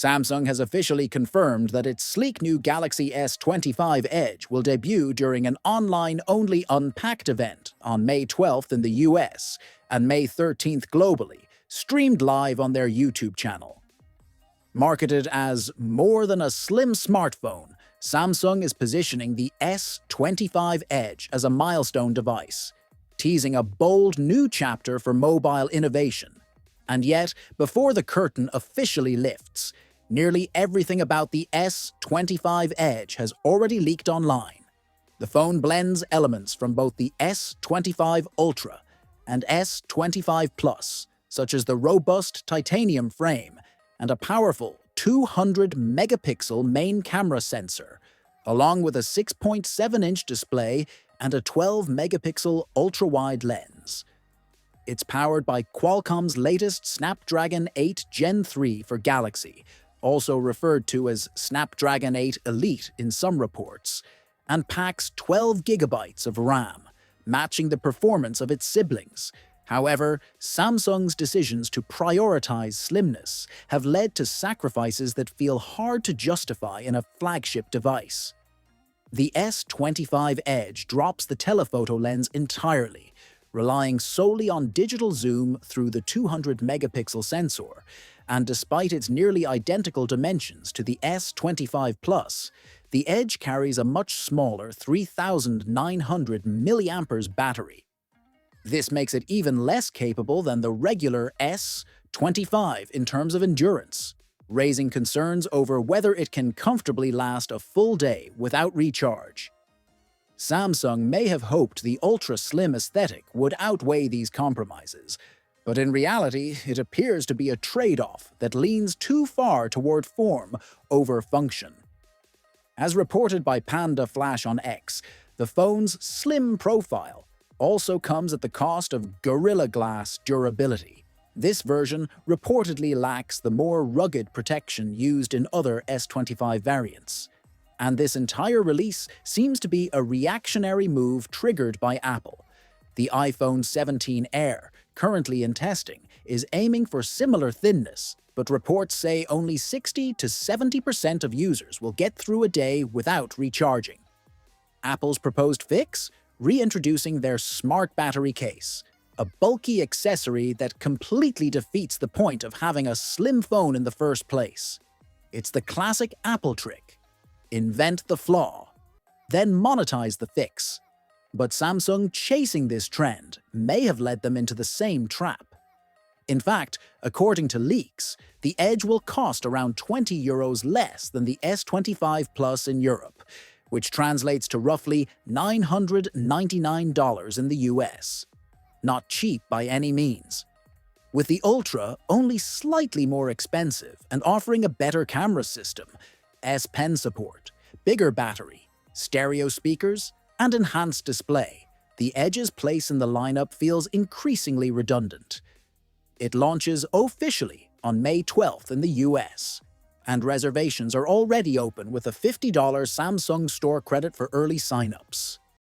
Samsung has officially confirmed that its sleek new Galaxy S25 Edge will debut during an online-only Unpacked event on May 12th in the US and May 13th globally, streamed live on their YouTube channel. Marketed as more than a slim smartphone, Samsung is positioning the S25 Edge as a milestone device, teasing a bold new chapter for mobile innovation. And yet, before the curtain officially lifts, nearly everything about the S25 Edge has already leaked online. The phone blends elements from both the S25 Ultra and S25 Plus, such as the robust titanium frame and a powerful 200-megapixel main camera sensor, along with a 6.7-inch display and a 12-megapixel ultra-wide lens. It's powered by Qualcomm's latest Snapdragon 8 Gen 3 for Galaxy, also referred to as Snapdragon 8 Elite in some reports, and packs 12 gigabytes of RAM, matching the performance of its siblings. However, Samsung's decisions to prioritize slimness have led to sacrifices that feel hard to justify in a flagship device. The S25 Edge drops the telephoto lens entirely, relying solely on digital zoom through the 200-megapixel sensor, and despite its nearly identical dimensions to the S25 Plus, the Edge carries a much smaller 3,900 mAh battery. This makes it even less capable than the regular S25 in terms of endurance, raising concerns over whether it can comfortably last a full day without recharge. Samsung may have hoped the ultra-slim aesthetic would outweigh these compromises, but in reality, it appears to be a trade-off that leans too far toward form over function. As reported by Panda Flash on X, the phone's slim profile also comes at the cost of Gorilla Glass durability. This version reportedly lacks the more rugged protection used in other S25 variants. And this entire release seems to be a reactionary move triggered by Apple. The iPhone 17 Air, currently in testing, is aiming for similar thinness, but reports say only 60 to 70% of users will get through a day without recharging. Apple's proposed fix? Reintroducing their smart battery case, a bulky accessory that completely defeats the point of having a slim phone in the first place. It's the classic Apple trick. Invent the flaw, then monetize the fix. But Samsung chasing this trend may have led them into the same trap. In fact, according to leaks, the Edge will cost around €20 less than the S25 Plus in Europe, which translates to roughly $999 in the US. Not cheap by any means. With the Ultra only slightly more expensive and offering a better camera system, S Pen support, bigger battery, stereo speakers, and enhanced display, the Edge's place in the lineup feels increasingly redundant. It launches officially on May 12th in the US, and reservations are already open with a $50 Samsung Store credit for early signups.